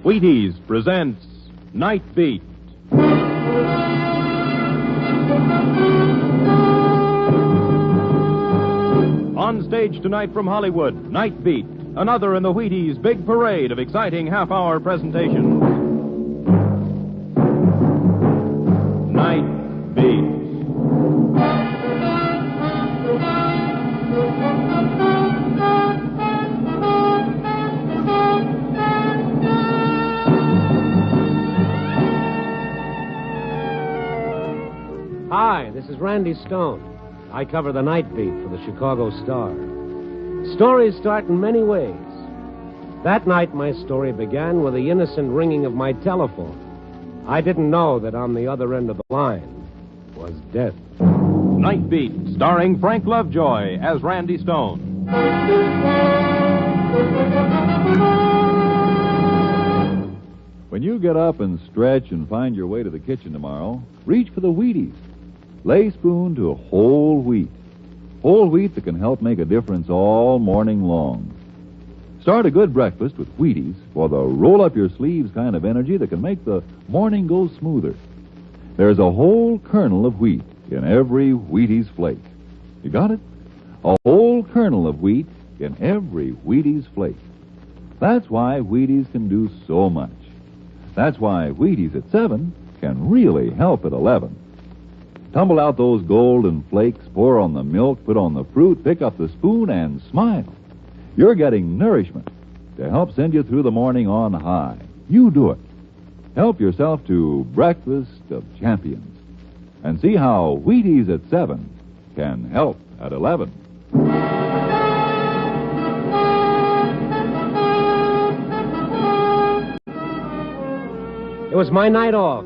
Wheaties presents Night Beat. On stage tonight from Hollywood, Night Beat, another in the Wheaties' big parade of exciting half-hour presentations. Night Beat. Hi, this is Randy Stone. I cover the Night Beat for the Chicago Star. Stories start in many ways. That night, my story began with the innocent ringing of my telephone. I didn't know that on the other end of the line was death. Night Beat, starring Frank Lovejoy as Randy Stone. When you get up and stretch and find your way to the kitchen tomorrow, reach for the Wheaties. Lay spoon to whole wheat. Whole wheat that can help make a difference all morning long. Start a good breakfast with Wheaties for the roll-up-your-sleeves kind of energy that can make the morning go smoother. There's a whole kernel of wheat in every Wheaties flake. You got it? A whole kernel of wheat in every Wheaties flake. That's why Wheaties can do so much. That's why Wheaties at 7 can really help at 11. Tumble out those golden flakes, pour on the milk, put on the fruit, pick up the spoon, and smile. You're getting nourishment to help send you through the morning on high. You do it. Help yourself to Breakfast of Champions. And see how Wheaties at 7 can help at 11. It was my night off.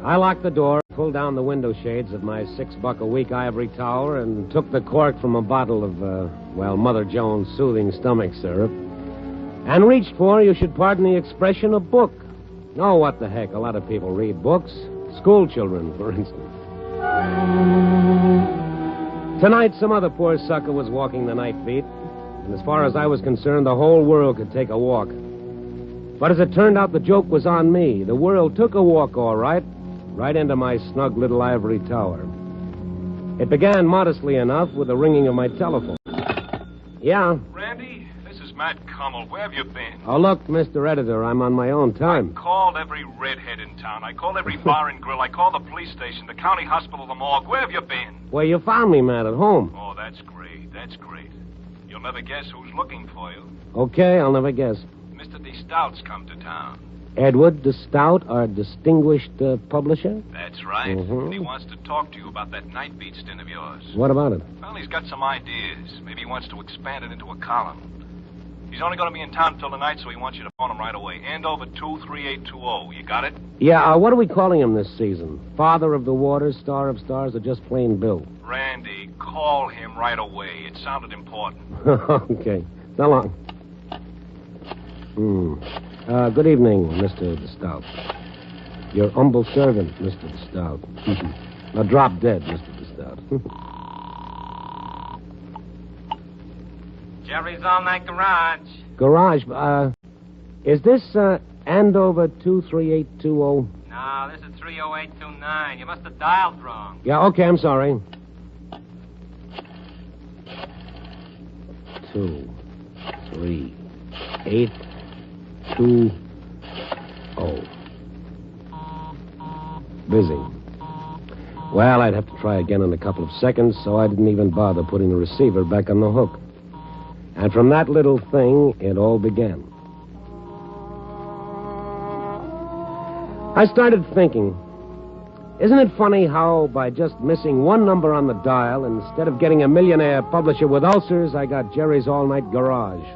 I locked the door, pulled down the window shades of my $6-a-week ivory tower, and took the cork from a bottle of, Mother Jones' soothing stomach syrup, and reached for, you should pardon the expression, a book. Oh, what the heck, a lot of people read books. School children, for instance. Tonight, some other poor sucker was walking the Night Beat, and as far as I was concerned, the whole world could take a walk. But as it turned out, the joke was on me. The world took a walk, all right into my snug little ivory tower. It began modestly enough with the ringing of my telephone. Yeah? Randy, this is Matt Cummel. Where have you been? Oh, look, Mr. Editor, I'm on my own time. I called every redhead in town. I called every bar and grill. I called the police station, the county hospital, the morgue. Where have you been? Well, you found me, Matt, at home. Oh, that's great. That's great. You'll never guess who's looking for you. Okay, I'll never guess. Mr. D. Stout's come to town. Edward de Stout, our distinguished publisher? That's right. Mm-hmm. And he wants to talk to you about that Night Beat stint of yours. What about it? Well, he's got some ideas. Maybe he wants to expand it into a column. He's only going to be in town until tonight, so he wants you to phone him right away. Andover 23820. You got it? Yeah, what are we calling him this season? Father of the Waters, Star of Stars, or just plain Bill? Randy, call him right away. It sounded important. Okay. So long. Good evening, Mr. de Stout. Your humble servant, Mr. de Stout. Now drop dead, Mr. de Stout. Jerry's All Night Garage. Garage, is this, Andover 23820? No, this is 30829. You must have dialed wrong. Yeah, okay, I'm sorry. 2, 3, 8, 2, 0. Busy. Well, I'd have to try again in a couple of seconds, so I didn't even bother putting the receiver back on the hook. And from that little thing, it all began. I started thinking, isn't it funny how by just missing one number on the dial, instead of getting a millionaire publisher with ulcers, I got Jerry's All-Night Garage?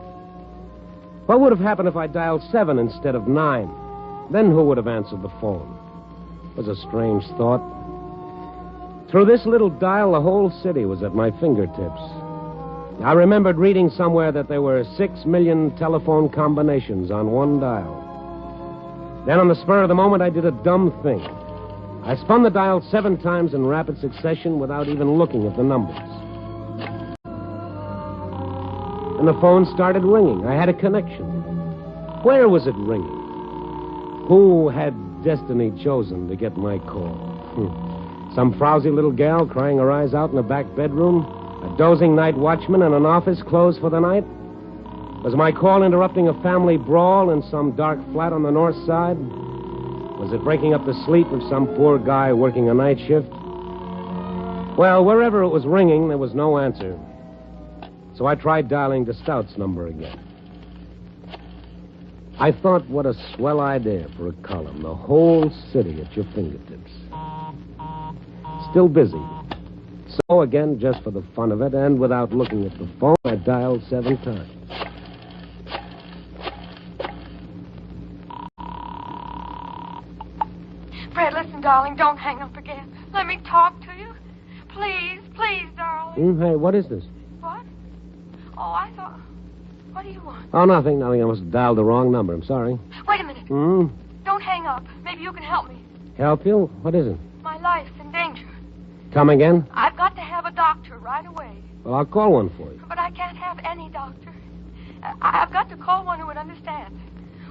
What would have happened if I dialed 7 instead of 9? Then who would have answered the phone? It was a strange thought. Through this little dial, the whole city was at my fingertips. I remembered reading somewhere that there were 6 million telephone combinations on one dial. Then on the spur of the moment, I did a dumb thing. I spun the dial 7 times in rapid succession without even looking at the numbers. And the phone started ringing. I had a connection. Where was it ringing? Who had destiny chosen to get my call? Some frowsy little gal crying her eyes out in a back bedroom? A dozing night watchman in an office closed for the night? Was my call interrupting a family brawl in some dark flat on the north side? Was it breaking up the sleep of some poor guy working a night shift? Well, wherever it was ringing, there was no answer. So I tried dialing the Stout's number again. I thought, what a swell idea for a column. The whole city at your fingertips. Still busy. So, again, just for the fun of it, and without looking at the phone, I dialed 7 times. Fred, listen, darling, don't hang up again. Let me talk to you. Please, please, darling. Hey, what is this? What? Oh, I thought... What do you want? Oh, nothing. I must have dialed the wrong number. I'm sorry. Wait a minute. Don't hang up. Maybe you can help me. Help you? What is it? My life's in danger. Come again? I've got to have a doctor right away. Well, I'll call one for you. But I can't have any doctor. I've got to call one who would understand.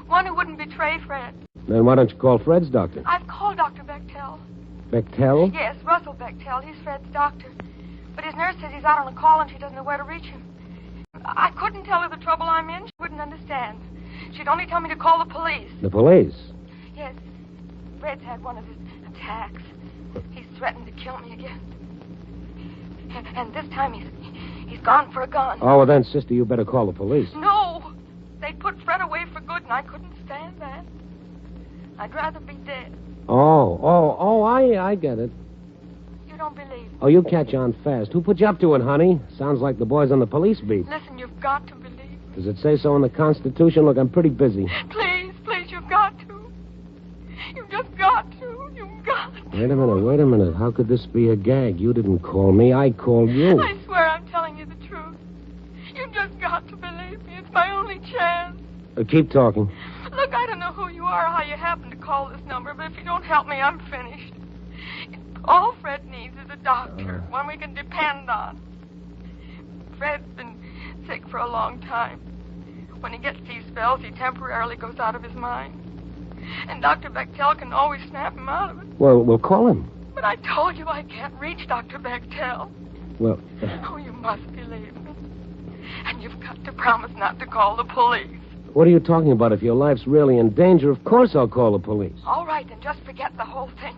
One who wouldn't betray Fred. Then why don't you call Fred's doctor? I've called Dr. Bechtel. Bechtel? Yes, Russell Bechtel. He's Fred's doctor. But his nurse says he's out on a call and she doesn't know where to reach him. I couldn't tell her the trouble I'm in. She wouldn't understand. She'd only tell me to call the police. The police? Yes. Fred's had one of his attacks. He's threatened to kill me again. And this time he's gone for a gun. Oh, well then, sister, you better call the police. No! They'd put Fred away for good, and I couldn't stand that. I'd rather be dead. I get it. You don't believe it. Oh, you catch on fast. Who put you up to it, honey? Sounds like the boys on the police beat. Listen, you've got to believe me. Does it say so in the Constitution? Look, I'm pretty busy. Please, you've got to. You've just got to. You've got to. Wait a minute. How could this be a gag? You didn't call me. I called you. I swear I'm telling you the truth. You've just got to believe me. It's my only chance. Keep talking. Look, I don't know who you are or how you happen to call this number, but if you don't help me, I'm finished. All Fred needs is a doctor, one we can depend on. Fred's been sick for a long time. When he gets these spells, he temporarily goes out of his mind. And Dr. Bechtel can always snap him out of it. Well, we'll call him. But I told you I can't reach Dr. Bechtel. Well... Oh, you must believe me. And you've got to promise not to call the police. What are you talking about? If your life's really in danger, of course I'll call the police. All right, then just forget the whole thing.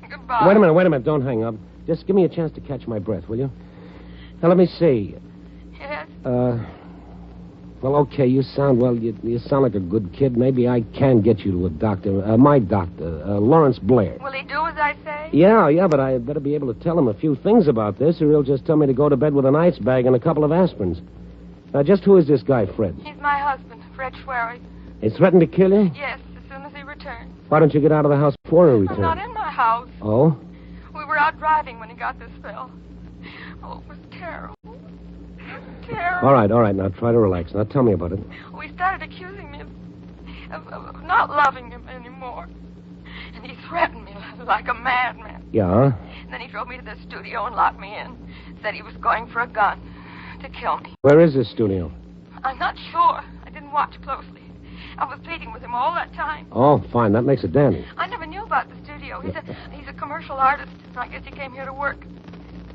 Goodbye. Wait a minute. Don't hang up. Just give me a chance to catch my breath, will you? Now, let me see. Yes? Well, okay, you sound like a good kid. Maybe I can get you to a doctor. My doctor, Lawrence Blair. Will he do as I say? Yeah, but I better be able to tell him a few things about this, or he'll just tell me to go to bed with an ice bag and a couple of aspirins. Now, just who is this guy, Fred? He's my husband, Fred Schwery. He threatened to kill you? Yes, as soon as he returns. Why don't you get out of the house before he returns? I'm not in my house. Oh? We were out driving when he got this spell. Oh, it was terrible. Terrible. All right. Now, try to relax. Now, tell me about it. We started accusing me of not loving him anymore. And he threatened me like a madman. Yeah? And then he drove me to the studio and locked me in. Said he was going for a gun to kill me. Where is this studio? I'm not sure. I didn't watch closely. I was pleading with him all that time. Oh, fine. That makes it dandy. I never knew about the studio. He's a commercial artist. I guess he came here to work.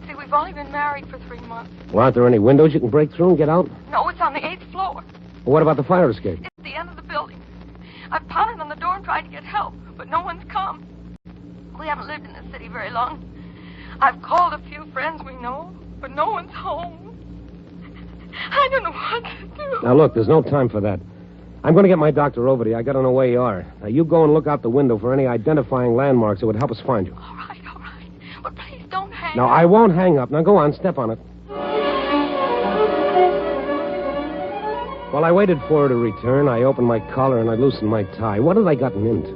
See, we've only been married for 3 months. Well, aren't there any windows you can break through and get out? No, it's on the 8th floor. Well, what about the fire escape? It's at the end of the building. I've pounded on the door and tried to get help, but no one's come. We haven't lived in this city very long. I've called a few friends we know, but no one's home. I don't know what to do. Now, look, there's no time for that. I'm going to get my doctor over to you. I got to know where you are. Now, you go and look out the window for any identifying landmarks that would help us find you. All right. But please don't hang No, up. I won't hang up. Now, go on. Step on it. While I waited for her to return, I opened my collar and I loosened my tie. What had I gotten into?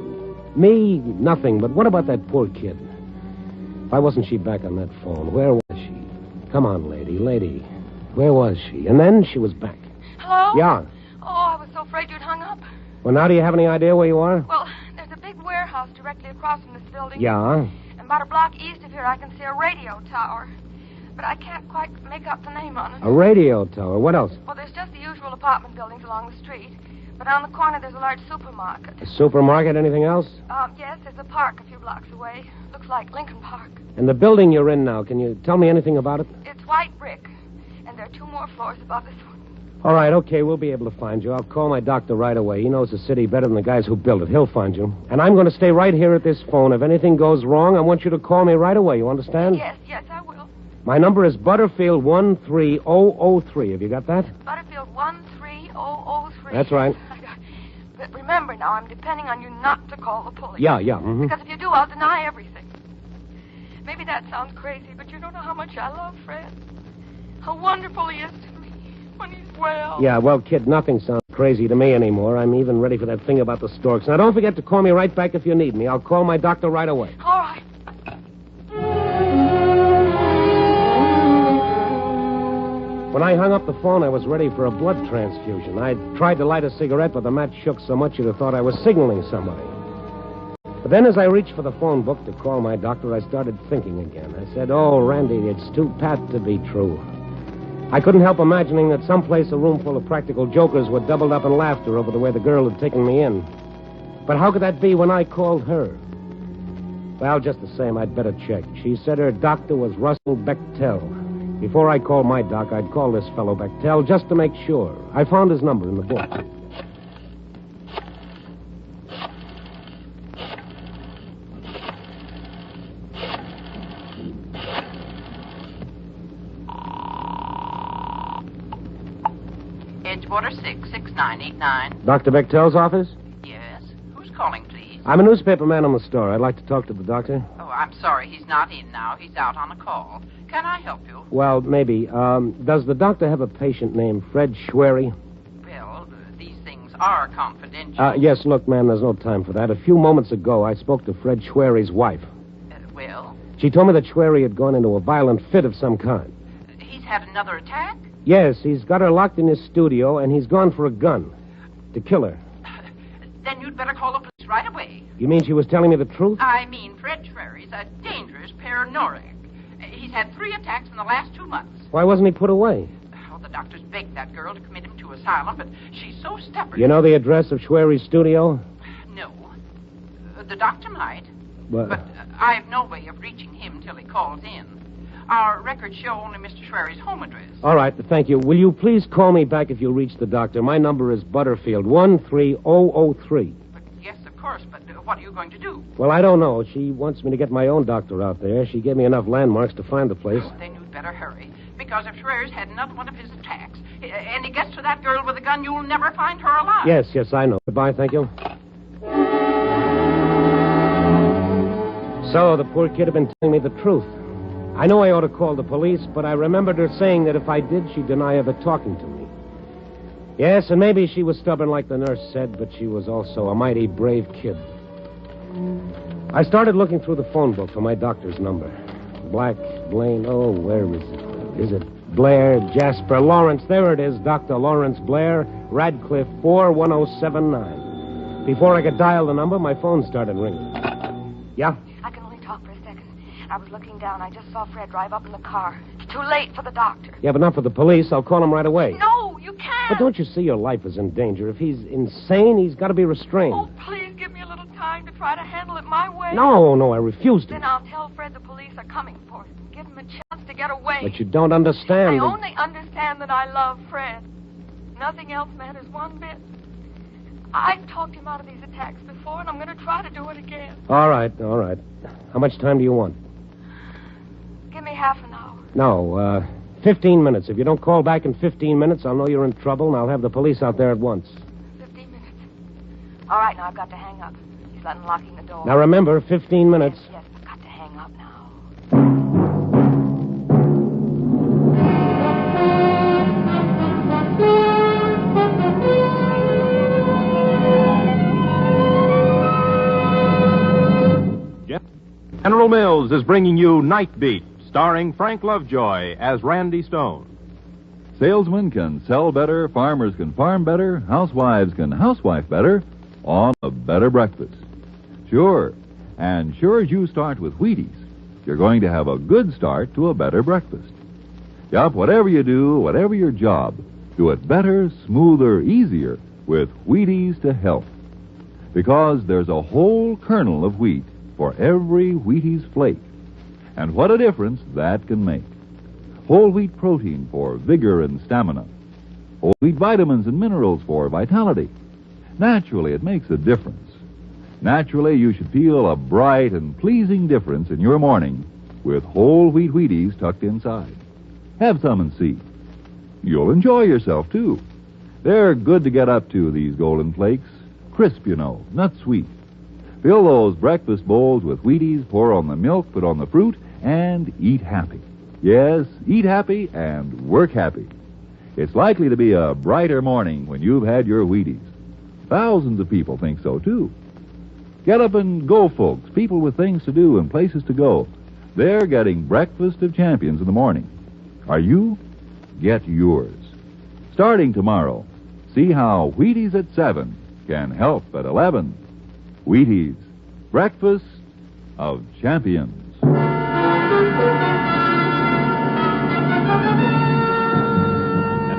Me? Nothing. But what about that poor kid? Why wasn't she back on that phone? Where was she? Come on, lady. Where was she? And then she was back. Hello? Yeah. Oh, I was so afraid you'd hung up. Well, now do you have any idea where you are? Well, there's a big warehouse directly across from this building. Yeah. And about a block east of here, I can see a radio tower. But I can't quite make up the name on it. A radio tower. What else? Well, there's just the usual apartment buildings along the street. But on the corner, there's a large supermarket. A supermarket? Anything else? Yes, there's a park a few blocks away. Looks like Lincoln Park. And the building you're in now, can you tell me anything about it? It's white brick, and there are 2 more floors above this one. All right, okay, we'll be able to find you. I'll call my doctor right away. He knows the city better than the guys who built it. He'll find you. And I'm going to stay right here at this phone. If anything goes wrong, I want you to call me right away. You understand? Yes, I will. My number is Butterfield 13003. Have you got that? Butterfield 13003. That's right. But remember now, I'm depending on you not to call the police. Yeah. Mm-hmm. Because if you do, I'll deny everything. Maybe that sounds crazy, but you don't know how much I love Fred. How wonderful he is to me when he's well. Yeah, well, kid, nothing sounds crazy to me anymore. I'm even ready for that thing about the storks. Now, don't forget to call me right back if you need me. I'll call my doctor right away. All right. When I hung up the phone, I was ready for a blood transfusion. I tried to light a cigarette, but the match shook so much you'd have thought I was signaling somebody. But then as I reached for the phone book to call my doctor, I started thinking again. I said, oh, Randy, it's too pat to be true. I couldn't help imagining that someplace a room full of practical jokers were doubled up in laughter over the way the girl had taken me in. But how could that be when I called her? Well, just the same, I'd better check. She said her doctor was Russell Bechtel. Before I called my doc, I'd call this fellow Bechtel just to make sure. I found his number in the book. Edgewater 66989. Dr. Bechtel's office? Yes. Who's calling, please? I'm a newspaperman on the store. I'd like to talk to the doctor. Oh, I'm sorry. He's not in now. He's out on a call. Can I help you? Well, maybe. Does the doctor have a patient named Fred Schwery? Well, these things are confidential. Yes, look, ma'am, there's no time for that. A few moments ago, I spoke to Fred Schwery's wife. Well? She told me that Schwery had gone into a violent fit of some kind. He's had another attack? Yes, he's got her locked in his studio, and he's gone for a gun to kill her. Then you'd better call the police right away. You mean she was telling me the truth? I mean, Fred Schwery's a dangerous paranoiac. He's had 3 attacks in the last 2 months. Why wasn't he put away? Oh, the doctors begged that girl to commit him to asylum, but she's so stubborn. You know the address of Schwery's studio? No. The doctor might. But I've no way of reaching him till he calls in. Our records show only Mr. Schwery's home address. All right, thank you. Will you please call me back if you reach the doctor? My number is Butterfield 13003. Yes, of course, but what are you going to do? Well, I don't know. She wants me to get my own doctor out there. She gave me enough landmarks to find the place. Oh, then you'd better hurry, because if Schwery's had another one of his attacks, and he gets to that girl with a gun, you'll never find her alive. Yes, I know. Goodbye, thank you. So the poor kid had been telling me the truth. I know I ought to call the police, but I remembered her saying that if I did, she'd deny ever talking to me. Yes, and maybe she was stubborn like the nurse said, but she was also a mighty brave kid. I started looking through the phone book for my doctor's number. Black, Blaine, oh, where is it? Is it Blair, Jasper, Lawrence? There it is, Dr. Lawrence Blair, Radcliffe 41079. Before I could dial the number, my phone started ringing. Yeah? I can only talk for a second. I was looking down. I just saw Fred drive up in the car. It's too late for the doctor. Yeah, but not for the police. I'll call him right away. No, you can't. But don't you see your life is in danger? If he's insane, he's got to be restrained. Oh, please give me a little time to try to handle it my way. No, I refuse to. Then I'll tell Fred the police are coming for him. Give him a chance to get away. But you don't understand. I only understand that I love Fred. Nothing else matters one bit. I've talked him out of these attacks before, and I'm going to try to do it again. All right. How much time do you want? Give me half an hour. No, 15 minutes. If you don't call back in 15 minutes, I'll know you're in trouble, and I'll have the police out there at once. 15 minutes. All right, now I've got to hang up. He's unlocking the door. Now remember, 15 minutes. Yes, I've got to hang up now. General Mills is bringing you Night Beat, starring Frank Lovejoy as Randy Stone. Salesmen can sell better, farmers can farm better, housewives can housewife better on a better breakfast. Sure, and sure as you start with Wheaties, you're going to have a good start to a better breakfast. Yup, whatever you do, whatever your job, do it better, smoother, easier with Wheaties to help. Because there's a whole kernel of wheat for every Wheaties flake. And what a difference that can make. Whole wheat protein for vigor and stamina. Whole wheat vitamins and minerals for vitality. Naturally, it makes a difference. Naturally, you should feel a bright and pleasing difference in your morning with whole wheat Wheaties tucked inside. Have some and see. You'll enjoy yourself, too. They're good to get up to, these golden flakes. Crisp, you know, not sweet. Fill those breakfast bowls with Wheaties, pour on the milk, put on the fruit, and eat happy. Yes, eat happy and work happy. It's likely to be a brighter morning when you've had your Wheaties. Thousands of people think so, too. Get up and go, folks. People with things to do and places to go. They're getting breakfast of champions in the morning. Are you? Get yours. Starting tomorrow, see how Wheaties at 7 can help at 11. Wheaties, breakfast of champions. And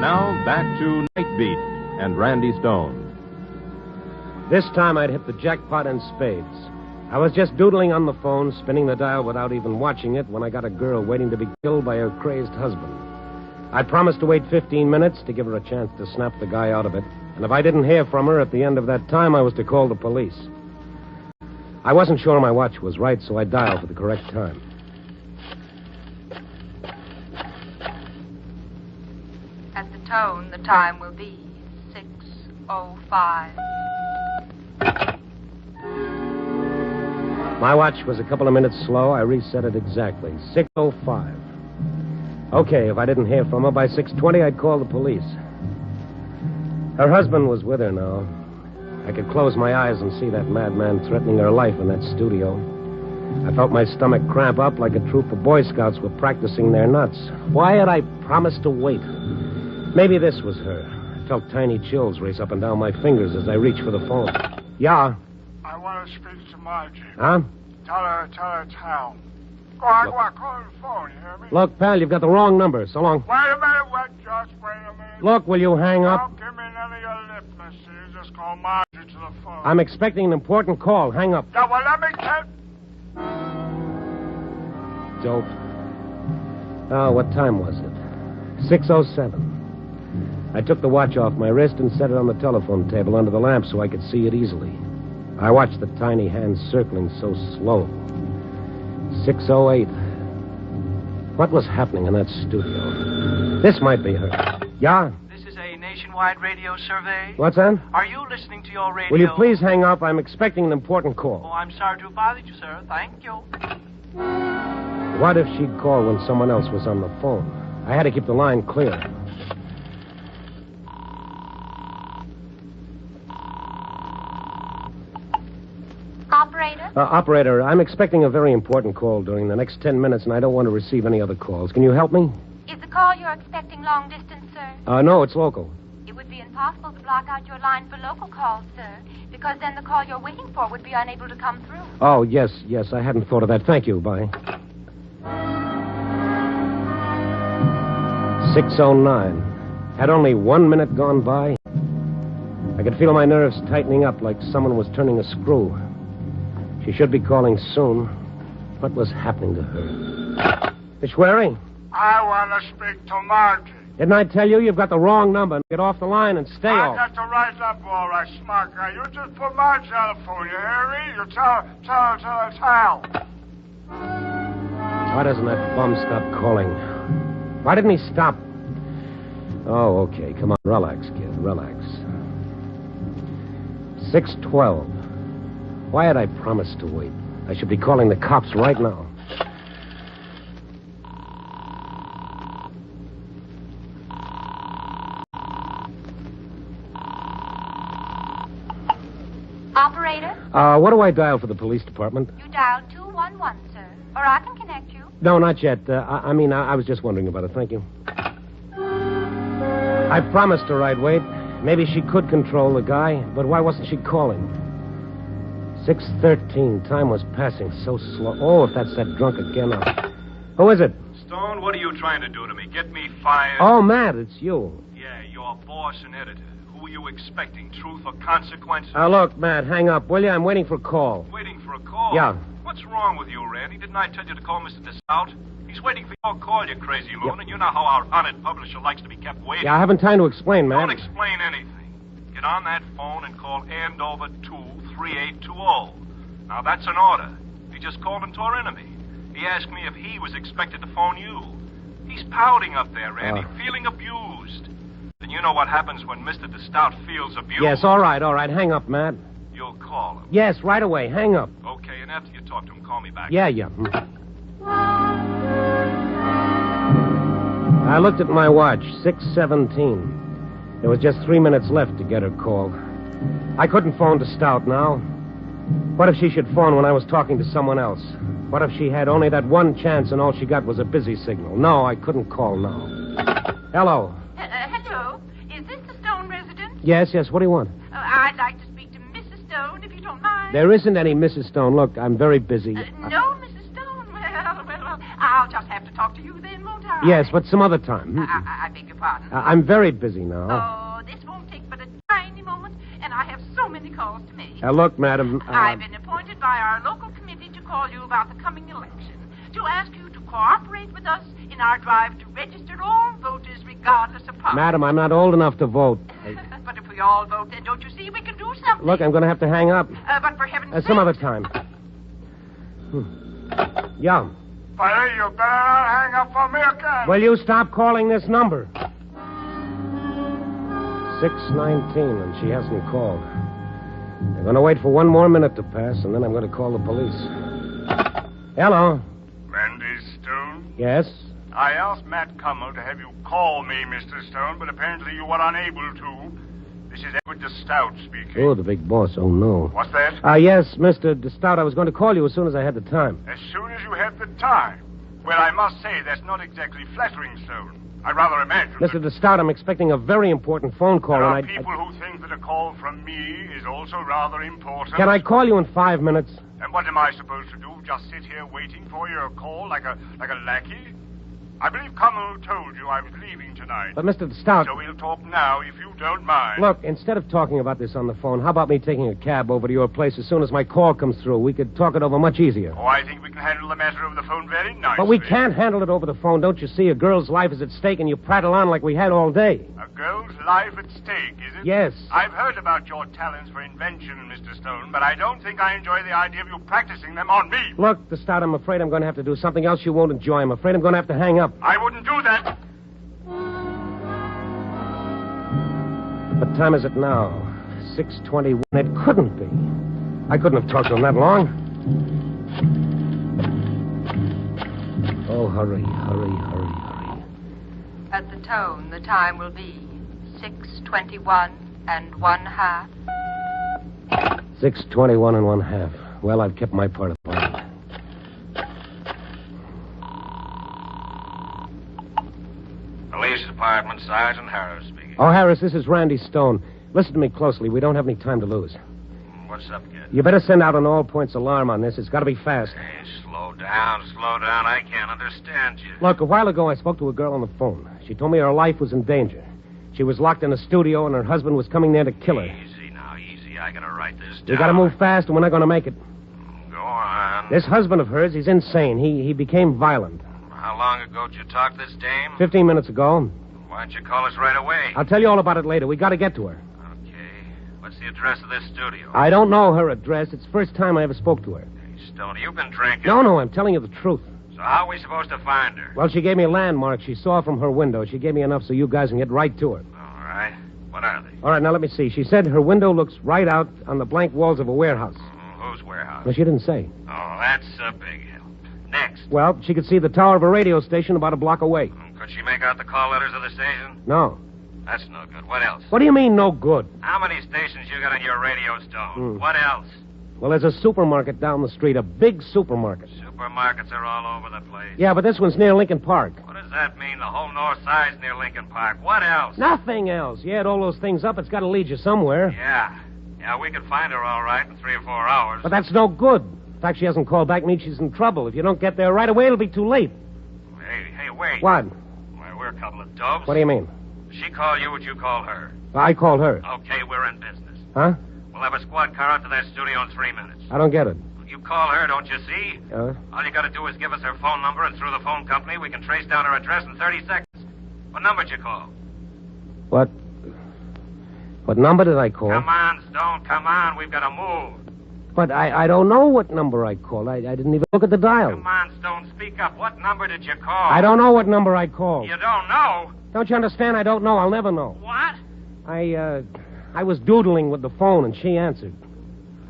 now back to Night Beat and Randy Stone. This time I'd hit the jackpot in spades. I was just doodling on the phone, spinning the dial without even watching it, when I got a girl waiting to be killed by her crazed husband. I promised to wait 15 minutes to give her a chance to snap the guy out of it. And if I didn't hear from her at the end of that time, I was to call the police. I wasn't sure my watch was right, so I dialed for the correct time. At the tone, the time will be 6:05. My watch was a couple of minutes slow. I reset it exactly. 6:05. Okay, if I didn't hear from her by 6:20, I'd call the police. Her husband was with her now. I could close my eyes and see that madman threatening her life in that studio. I felt my stomach cramp up like a troop of Boy Scouts were practicing their nuts. Why had I promised to wait? Maybe this was her. I felt tiny chills race up and down my fingers as I reached for the phone. Yeah? I want to speak to Margie. Huh? Tell her it's Hal. Go on, call her the phone, you hear me? Look, pal, you've got the wrong number. So long. Wait a minute, just wait a minute. Look, will you hang up? Don't give me none of your lip, mister. You just call Margie to the phone. I'm expecting an important call. Hang up. Yeah, well, let me tell... Dope. Oh, what time was it? 6:07. I took the watch off my wrist and set it on the telephone table under the lamp so I could see it easily. I watched the tiny hands circling so slow. 6:08. What was happening in that studio? This might be her. Yeah? This is a nationwide radio survey. What's that? Are you listening to your radio? Will you please hang up? I'm expecting an important call. Oh, I'm sorry to have bothered you, sir. Thank you. What if she'd call when someone else was on the phone? I had to keep the line clear. Operator, I'm expecting a very important call during the next 10 minutes, and I don't want to receive any other calls. Can you help me? Is the call you're expecting long distance, sir? No, it's local. It would be impossible to block out your line for local calls, sir, because then the call you're waiting for would be unable to come through. Oh, yes, I hadn't thought of that. Thank you. Bye. 6:09. Had only 1 minute gone by. I could feel my nerves tightening up like someone was turning a screw. She should be calling soon. What was happening to her? Ishwari? I want to speak to Margie. Didn't I tell you you've got the wrong number? Get off the line and stay off. I got the right number, all right, smart guy. You just put Margie on the phone, you hear me? You tell her it's Hal. Why doesn't that bum stop calling? Why didn't he stop? Oh, okay. Come on, relax, kid. Relax. 6:12. Why had I promised to wait? I should be calling the cops right now. Operator? What do I dial for the police department? You dial 211, sir. Or I can connect you. No, not yet. I was just wondering about it. Thank you. I promised her I'd wait. Maybe she could control the guy, but why wasn't she calling? 6:13. Time was passing so slow. Oh, if that's that drunk again. Who is it? Stone, what are you trying to do to me? Get me fired? Oh, Matt, it's you. Yeah, your boss and editor. Who were you expecting? Truth or consequences? Look, Matt, hang up, will you? I'm waiting for a call. Waiting for a call? Yeah. What's wrong with you, Randy? Didn't I tell you to call Mr. DeStout? He's waiting for your call, you crazy loon, and you know how our honored publisher likes to be kept waiting. Yeah, I haven't time to explain, Matt. Don't explain anything. Get on that phone and call Andover 23820. Now, that's an order. He just called into our enemy. He asked me if he was expected to phone you. He's pouting up there, Randy, feeling abused. Then you know what happens when Mr. DeStout feels abused. Yes, all right. Hang up, Matt. You'll call him. Yes, right away. Hang up. Okay, and after you talk to him, call me back. Yeah. I looked at my watch, 6:17. There was just 3 minutes left to get her call. I couldn't phone to Stout now. What if she should phone when I was talking to someone else? What if she had only that one chance and all she got was a busy signal? No, I couldn't call now. Hello. Hello. Is this the Stone residence? Yes, what do you want? I'd like to speak to Mrs. Stone, if you don't mind. There isn't any Mrs. Stone. Look, I'm very busy. No, Mrs. Stone. Well, I'll just have to talk to you then, won't I? Yes, but some other time. I beg your pardon. I'm very busy now. Oh, this won't take but a tiny moment, and I have so many calls to make. Look, madam. I've been appointed by our local committee to call you about the coming election, to ask you to cooperate with us in our drive to register all voters regardless of party. Madam, I'm not old enough to vote. But if we all vote, then don't you see we can do something? Look, I'm going to have to hang up. But for heaven's sake... Some other time. Yeah. Buddy, you better not hang up on me again. Will you stop calling this number? 6:19, and she hasn't called. I'm going to wait for 1 more minute to pass, and then I'm going to call the police. Hello. Randy Stone? Yes? I asked Matt Cummel to have you call me, Mr. Stone, but apparently you were unable to. This is Edward DeStout speaking. Oh, the big boss. Oh, no. What's that? Yes, Mr. DeStout. I was going to call you as soon as I had the time. As soon as you had the time? Well, I must say that's not exactly flattering, Stone. I rather imagine... Mr. DeStout, I'm expecting a very important phone call. There are people who think that a call from me is also rather important. Can I call you in 5 minutes? And what am I supposed to do? Just sit here waiting for your call like a lackey? I believe Cummel told you I was leaving tonight. But, Mr. DeStout... So we'll talk now, if you don't mind. Look, instead of talking about this on the phone, how about me taking a cab over to your place as soon as my call comes through? We could talk it over much easier. Oh, I think we can handle the matter over the phone very nicely. But we can't handle it over the phone. Don't you see? A girl's life is at stake, and you prattle on like we had all day. A girl's life at stake, is it? Yes. I've heard about your talents for invention, Mr. Stone, but I don't think I enjoy the idea of you practicing them on me. Look, DeStout, I'm afraid I'm going to have to do something else you won't enjoy. I'm afraid I'm going to have to hang up. I wouldn't do that. What time is it now? 6:21. It couldn't be. I couldn't have talked to him that long. Oh, hurry. At the tone, the time will be 6:21 and 1/2. 6:21 and 1/2. Well, I've kept my part of the bargain. Police Department, Sergeant Harris speaking. Oh, Harris, this is Randy Stone. Listen to me closely. We don't have any time to lose. What's up, kid? You better send out an all-points alarm on this. It's got to be fast. Hey, slow down. I can't understand you. Look, a while ago I spoke to a girl on the phone. She told me her life was in danger. She was locked in a studio and her husband was coming there to kill her. Easy now, easy. I gotta write this down. You gotta move fast or we're not gonna make it. Go on. This husband of hers, he's insane. He became violent. How long ago did you talk to this dame? 15 minutes ago. Why don't you call us right away? I'll tell you all about it later. We gotta get to her. Okay. What's the address of this studio? I don't know her address. It's the first time I ever spoke to her. Hey, Stone, you've been drinking. No, I'm telling you the truth. So how are we supposed to find her? Well, she gave me a landmark she saw from her window. She gave me enough so you guys can get right to her. All right. What are they? All right, now let me see. She said her window looks right out on the blank walls of a warehouse. Whose warehouse? Well, she didn't say. Oh, that's a big help. Next. Well, she could see the tower of a radio station about a block away. Could she make out the call letters of the station? No. That's no good. What else? What do you mean, no good? How many stations you got on your radio, Stone? What else? Well, there's a supermarket down the street, a big supermarket. Supermarkets are all over the place. Yeah, but this one's near Lincoln Park. What does that mean? The whole north side's near Lincoln Park. What else? Nothing else. You add all those things up, it's got to lead you somewhere. Yeah, we could find her all right in 3 or 4 hours. But that's no good. The fact she hasn't called back means she's in trouble. If you don't get there right away, it'll be too late. Hey, wait. What? Why, we're a couple of dopes. What do you mean? She call you, would you call her? I called her. Okay, we're in business. Huh? We'll have a squad car out to that studio in 3 minutes. I don't get it. You call her, don't you see? All you gotta do is give us her phone number, and through the phone company, we can trace down her address in 30 seconds. What number did you call? What number did I call? Come on, Stone, come on. We've got to move. But I don't know what number I called. I didn't even look at the dial. Come on, Stone, speak up. What number did you call? I don't know what number I called. You don't know? Don't you understand? I don't know. I'll never know. What? I was doodling with the phone, and she answered.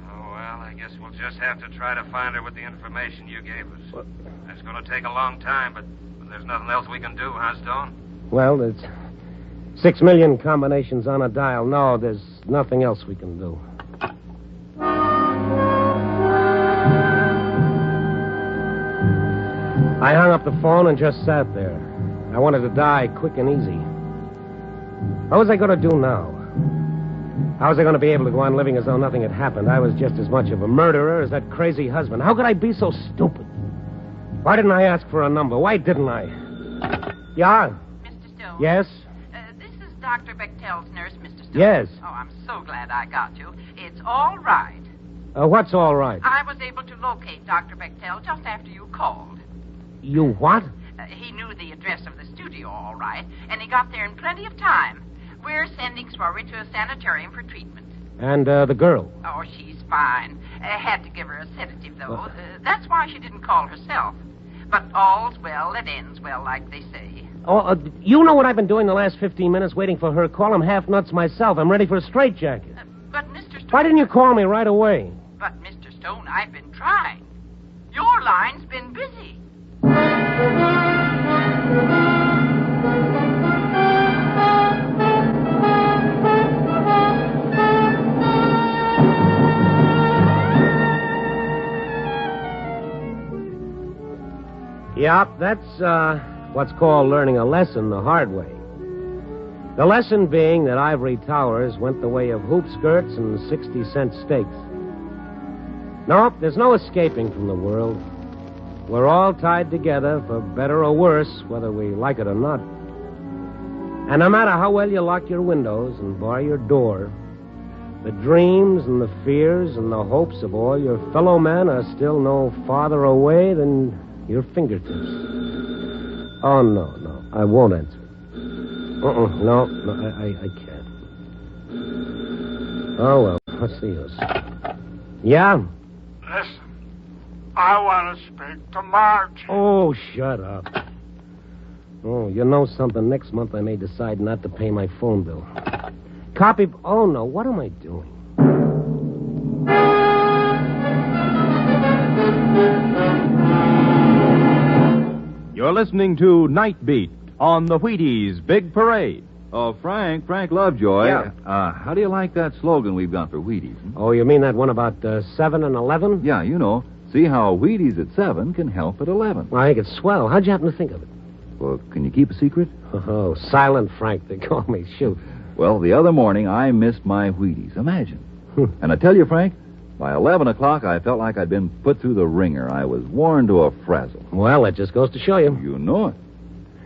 Oh, well, I guess we'll just have to try to find her with the information you gave us. What? It's going to take a long time, but there's nothing else we can do, huh, Stone? Well, there's 6 million combinations on a dial. No, there's nothing else we can do. I hung up the phone and just sat there. I wanted to die quick and easy. What was I going to do now? How was I going to be able to go on living as though nothing had happened? I was just as much of a murderer as that crazy husband. How could I be so stupid? Why didn't I ask for a number? Why didn't I? Yeah? Mr. Stone? Yes? This is Dr. Bechtel's nurse, Mr. Stone. Yes. Oh, I'm so glad I got you. It's all right. What's all right? I was able to locate Dr. Bechtel just after you called. You what? He knew the address of the studio all right, and he got there in plenty of time. We're sending Sworry to a sanitarium for treatment. And the girl? Oh, she's fine. Had to give her a sedative, though. That's why she didn't call herself. But all's well that ends well, like they say. Oh, you know what I've been doing the last 15 minutes waiting for her call? I'm half nuts myself. I'm ready for a straitjacket. But, Mr. Stone... Why didn't you call me right away? But, Mr. Stone, I've been trying. Your line's been busy. Yep, that's what's called learning a lesson the hard way. The lesson being that ivory towers went the way of hoop skirts and 60-cent steaks. Nope, there's no escaping from the world. We're all tied together, for better or worse, whether we like it or not. And no matter how well you lock your windows and bar your door, the dreams and the fears and the hopes of all your fellow men are still no farther away than your fingertips. Oh, no, I won't answer. No, I can't. Oh, well, what's the use? Yeah? Listen, I want to speak to Marge. Oh, shut up. Oh, you know something? Next month I may decide not to pay my phone bill. Copy... Oh, no, what am I doing? You're listening to Night Beat on the Wheaties Big Parade. Oh, Frank Lovejoy. Yeah. How do you like that slogan we've got for Wheaties? Oh, you mean that one about 7 and 11? Yeah, you know. See how Wheaties at 7 can help at 11. Well, I think it's swell. How'd you happen to think of it? Well, can you keep a secret? Oh, Silent Frank, they call me. Shoot. Well, the other morning I missed my Wheaties. Imagine. And I tell you, Frank, by 11 o'clock I felt like I'd been put through the ringer. I was worn to a frazzle. Well, that just goes to show you. You know it.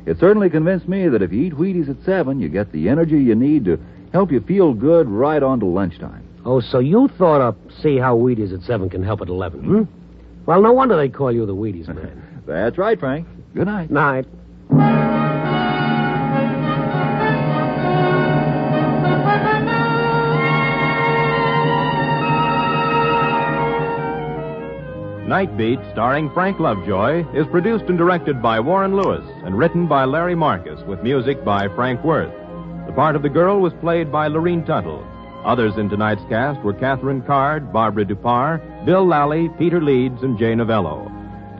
It certainly convinced me that if you eat Wheaties at 7, you get the energy you need to help you feel good right on to lunchtime. Oh, so you thought up see how Wheaties at 7 can help at 11, hmm? Well, no wonder they call you the Wheaties man. That's right, Frank. Good night. Night. Night Beat, starring Frank Lovejoy, is produced and directed by Warren Lewis and written by Larry Marcus with music by Frank Worth. The part of the girl was played by Lorene Tuttle. Others in tonight's cast were Catherine Card, Barbara Dupar, Bill Lally, Peter Leeds, and Jay Novello.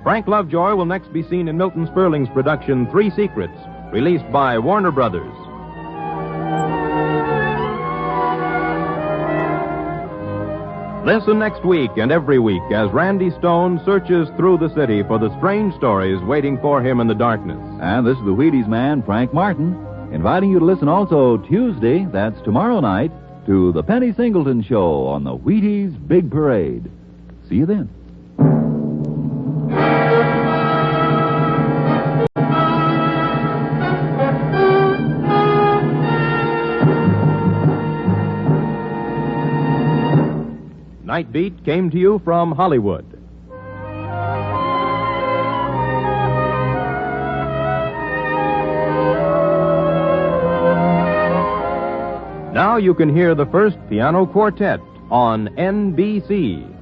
Frank Lovejoy will next be seen in Milton Sperling's production 3 Secrets, released by Warner Brothers. Listen next week and every week as Randy Stone searches through the city for the strange stories waiting for him in the darkness. And this is the Wheaties man, Frank Martin, inviting you to listen also Tuesday, that's tomorrow night, to the Penny Singleton Show on the Wheaties Big Parade. See you then. Night Beat came to you from Hollywood. Now you can hear the first piano quartet on NBC.